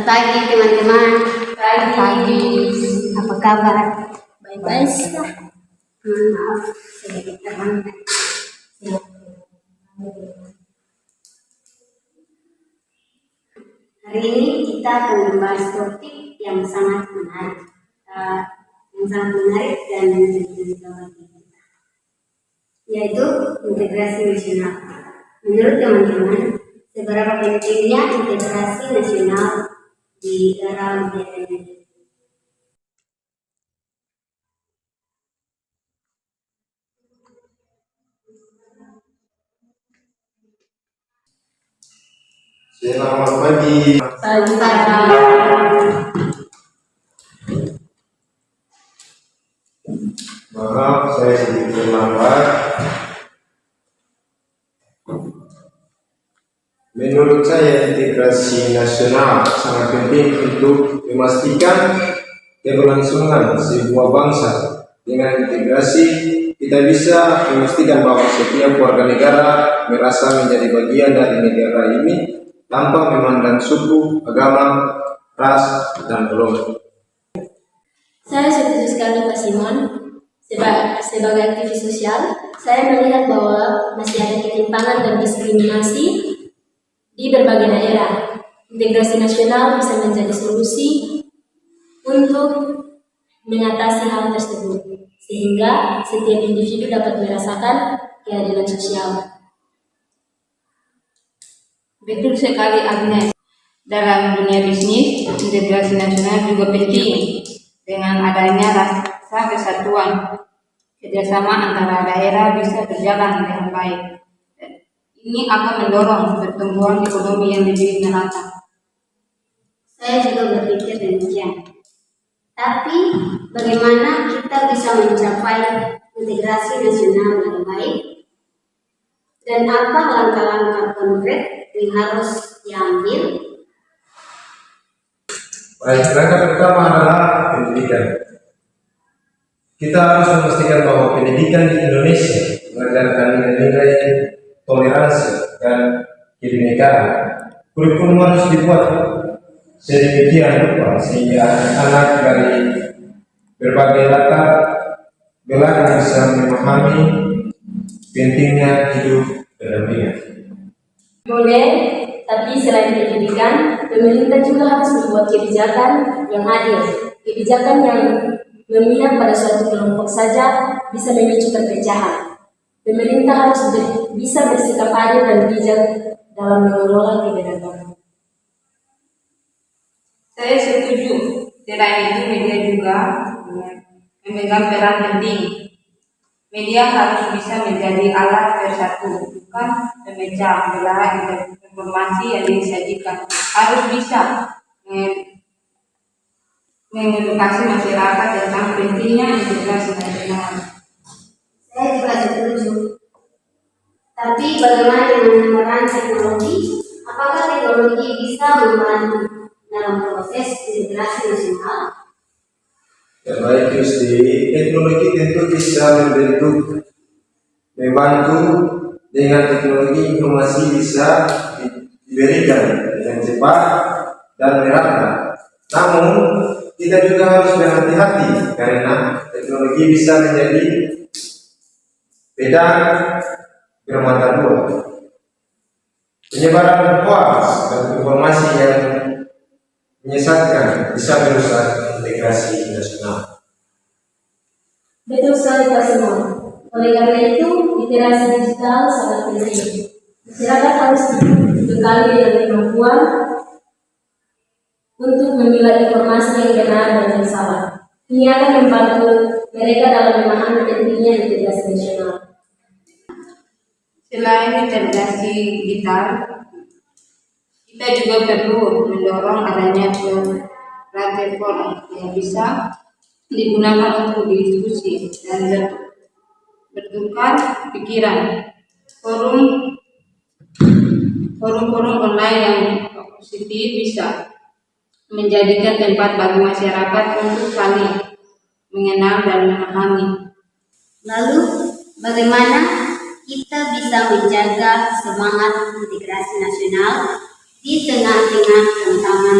pagi teman-teman. Pagi. Apa kabar? Baik-baik sih. Maaf, sedikit terlambat. Hari ini kita akan membahas topik yang sangat menarik, dan menjadi bagi kita, yaitu integrasi nasional. Menurut teman-teman, seberapa pentingnya integrasi nasional di era modern ini? Selamat pagi. Maaf, saya sedikit terlambat. Menurut saya, integrasi nasional sangat penting untuk memastikan keberlangsungan sebuah bangsa. Dengan integrasi, kita bisa memastikan bahwa setiap warga negara merasa menjadi bagian dari negara ini tanpa memandang suku, agama, ras, dan golongan. Saya setuju sekali Pak Simon. Sebagai aktivis sosial, saya melihat bahwa masih ada ketimpangan dan diskriminasi di berbagai daerah. Integrasi nasional bisa menjadi solusi untuk mengatasi hal tersebut, sehingga setiap individu dapat merasakan keadilan sosial. Betul sekali Agnes. Dalam dunia bisnis, integrasi nasional juga penting. Dengan adanya rasa kesatuan, kerjasama antara daerah bisa berjalan dengan baik. Ini akan mendorong pertumbuhan ekonomi yang lebih merata. Saya juga berpikir demikian. Tapi bagaimana kita bisa mencapai integrasi nasional yang baik? Dan apa langkah-langkah konkret yang harus diambil? Baik, langkah pertama adalah pendidikan. Kita harus memastikan bahwa pendidikan di Indonesia mengajarkan nilai-nilai toleransi dan kebinekaan. Kurikulum harus dibuat sedemikian rupa sehingga anak dari berbagai latar belakang bisa memahami pentingnya hidup berdampingan. Boleh, tapi selain pendidikan, pemerintah juga harus membuat kebijakan yang adil. Kebijakan yang memihak pada suatu kelompok saja bisa memicu perpecahan. Pemerintah harus bisa bersikap adil dan bijak dalam mengelola keberagaman. Saya setuju. Selain itu, media juga memegang peran penting. Media harus bisa menjadi alat persatu, bukan pemecah belah informasi yang disajikan. Harus bisa mengedukasi masyarakat tentang pentingnya integrasi nasional. Saya juga setuju. Tapi bagaimana dengan peran teknologi? Apakah teknologi bisa membantu dalam proses integrasi nasional? Baik Yusti, teknologi tentu bisa membantu. Dengan teknologi informasi bisa diberikan dengan cepat dan merata. Namun kita juga harus berhati-hati karena teknologi bisa menjadi pedang bermata dua. Penyebaran hoax dan informasi yang menyesatkan bisa merusak integrasi nasional. Betul sekali Pak Simon. Oleh karena itu, literasi digital sangat penting. Masyarakat harus dibekali dengan kemampuan untuk memilah informasi yang benar dan yang salah. Ini akan membantu mereka dalam memahami pentingnya integrasi nasional. Selain integrasi digital, kita juga perlu mendorong adanya platform yang bisa digunakan untuk diskusi dan bertukar pikiran. Forum-forum online yang positif bisa menjadikan tempat bagi masyarakat untuk saling mengenal dan memahami. Lalu, bagaimana kita bisa menjaga semangat integrasi nasional di tengah-tengah tantangan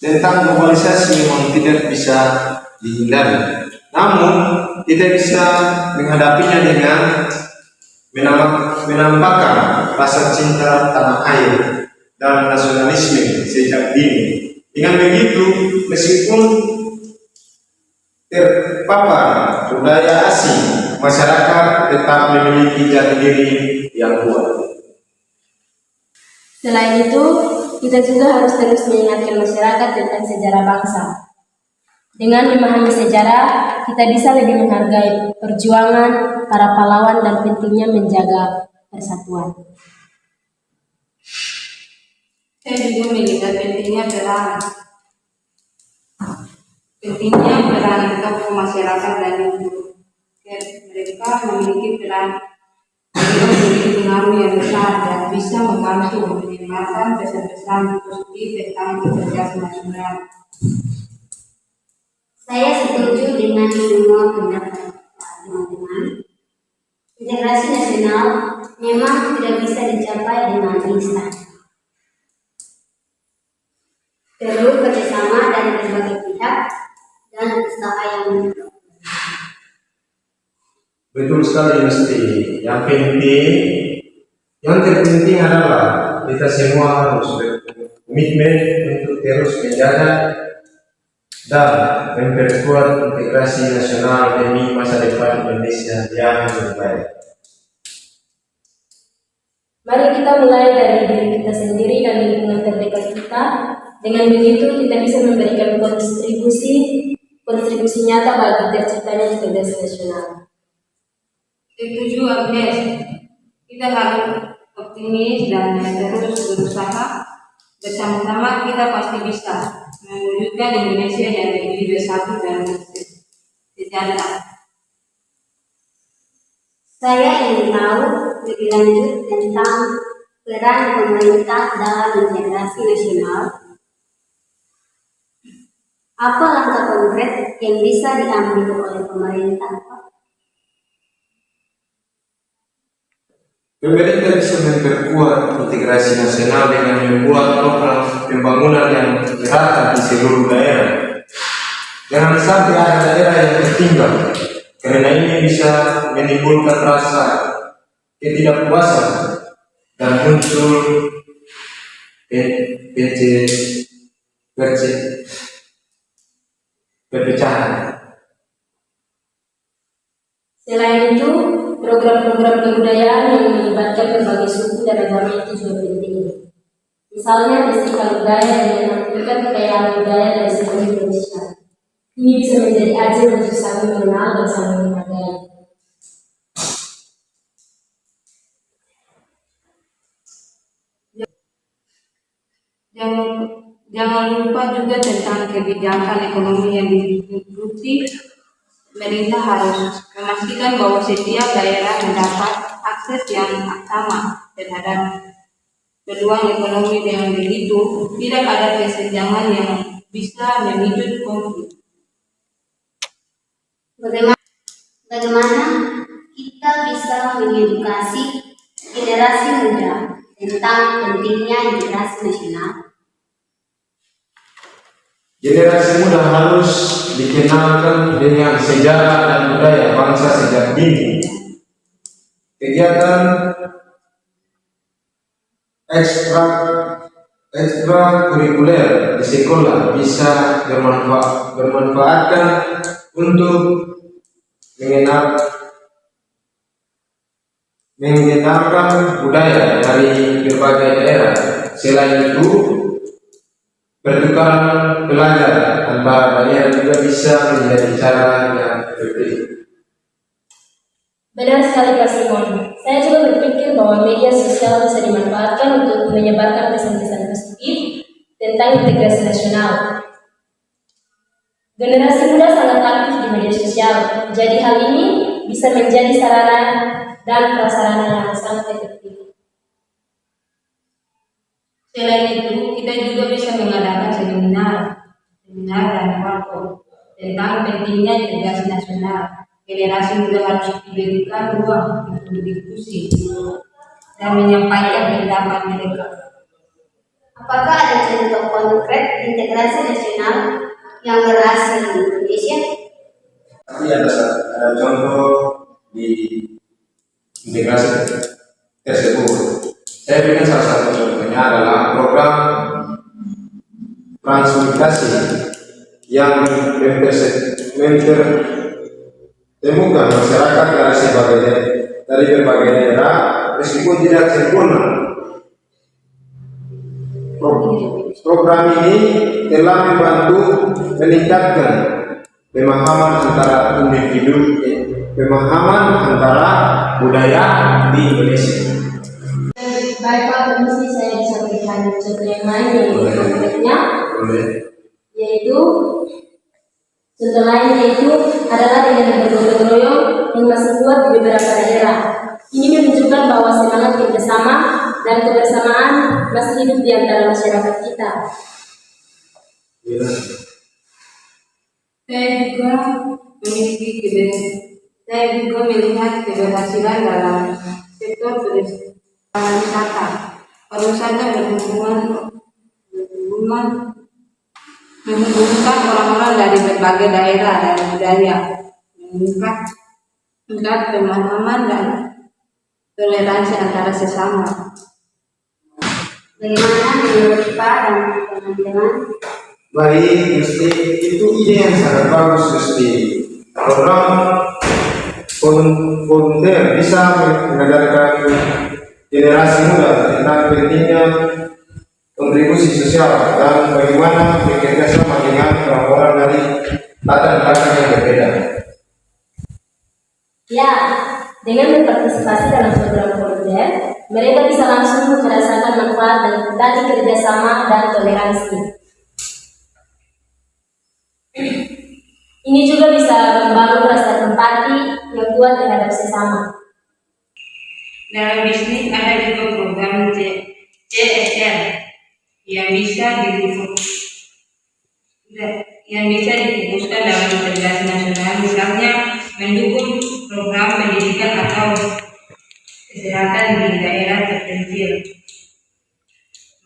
tentang globalisasi memang tidak bisa dihindari. Namun kita bisa menghadapinya dengan menampakkan rasa cinta tanah air dan nasionalisme sejak dini. Dengan begitu, meskipun terpapar budaya asing, masyarakat tetap memiliki jati diri yang kuat. Selain itu, kita juga harus terus mengingatkan masyarakat tentang sejarah bangsa. Dengan memahami sejarah, kita bisa lebih menghargai perjuangan para pahlawan dan pentingnya menjaga persatuan. Saya juga melihat pentingnya peran tokoh masyarakat dan guru. Mereka memiliki pengaruh yang besar dan bisa membantu menyebarkan pesan-pesan positif tentang integrasi nasional. Saya setuju dengan semua pendapat teman-teman. Integrasi nasional memang tidak bisa dicapai dengan instan. Perlu kerjasama dari berbagai pihak dan usaha yang Betul sekali mesti. Yang terpenting adalah kita semua harus berkomitmen untuk terus menjaga dan memperkuat integrasi nasional demi masa depan Indonesia yang lebih baik. Mari kita mulai dari diri kita sendiri dan lingkungan terdekat kita. Dengan begitu, kita bisa memberikan kontribusi nyata bagi terciptanya integrasi nasional. Setuju, Agnes. Kita harus optimis dan terus berusaha. Bersama-sama kita pasti bisa mewujudkan Indonesia yang lebih bersatu dan sejahtera. Saya ingin tahu lebih lanjut tentang peran pemerintah dalam integrasi nasional. Apa langkah konkret yang bisa diambil oleh pemerintah? Pemerintah bisa memperkuat integrasi nasional dengan membuat program pembangunan yang merata di seluruh daerah. Jangan sampai ada daerah yang tertinggal, karena ini bisa menimbulkan rasa ketidakpuasan dan muncul perpecahan. Selain itu, program-program kebudayaan yang melibatkan berbagai suku dan agama itu juga penting. Misalnya festival budaya yang menampilkan kekayaan budaya dari seluruh Indonesia. Ini bisa menjadi ajang untuk saling mengenal dan saling menghargai. Jangan lupa juga tentang kebijakan ekonomi yang diikuti. Pemerintah harus memastikan bahwa setiap daerah mendapat akses yang sama terhadap peluang ekonomi. Dengan begitu, tidak ada kesenjangan yang bisa memicu konflik. Bagaimana kita bisa mengedukasi generasi muda tentang pentingnya integrasi nasional? Generasi muda harus dikenalkan dengan sejarah dan budaya bangsa sejak dini. Kegiatan ekstrakurikuler di sekolah bisa bermanfaatkan untuk mengenalkan budaya dari berbagai daerah. Selain itu, pertukaran pelajar antara daerah juga bisa menjadi cara yang efektif. Benar sekali Pak Simon. Saya juga berpikir bahwa media sosial bisa dimanfaatkan untuk menyebarkan pesan-pesan positif tentang integrasi nasional. Generasi muda sangat aktif di media sosial, jadi hal ini bisa menjadi sarana dan prasarana yang sangat efektif. Selain itu, kita juga bisa mengadakan seminar dan workshop tentang pentingnya integrasi nasional. Generasi muda harus diberikan ruang untuk berdiskusi dan menyampaikan pendapat mereka. Apakah ada contoh konkret integrasi nasional yang berhasil di Indonesia? Tapi ada contoh di integrasi tersebut. Saya berikan salah satu contohnya adalah program transmigrasi yang mempertemukan masyarakat dari berbagai daerah meskipun tidak sempurna. Program ini telah membantu meningkatkan pemahaman antara budaya di Indonesia. Baik Pak, permisi saya bisa berikan contoh yang lain yang lebih konkretnya, yaitu contoh lain adalah dengan bergotong royong yang masih kuat di beberapa daerah. Ini menunjukkan bahwa semangat kerjasama dan kebersamaan masih hidup di antara masyarakat kita. Saya juga melihat keberhasilan dalam sektor pariwisata. Pariwisata menghubungkan orang-orang dari berbagai daerah dan budaya, meningkat pemahaman dan toleransi antara sesama. Bagaimana menurut Pak dan teman-teman? Baik, Gusti, itu ide yang sangat bagus, Gusti. Program volunteer bisa mengajarkan generasi muda tentang pentingnya kontribusi sosial dan bagaimana bekerja sama dengan orang-orang dari latar belakang yang berbeda. Ya, dengan berpartisipasi dalam program volunteer, mereka bisa langsung merasakan manfaat dari kerjasama dan toleransi. Ini juga bisa membangun rasa empati yang kuat terhadap sesama. Dalam bisnis ada juga program CSR yang bisa difokuskan dalam integrasi nasional, misalnya mendukung program pendidikan atau kesehatan di daerah terpencil.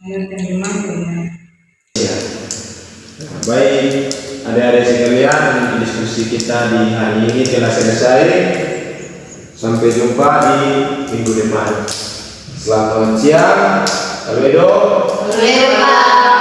Menurut teman-teman. Baik, adik-adik sekalian, diskusi kita di hari ini telah selesai. Sampai jumpa di minggu depan. Selamat siang. Halo Edo. Halo Pak.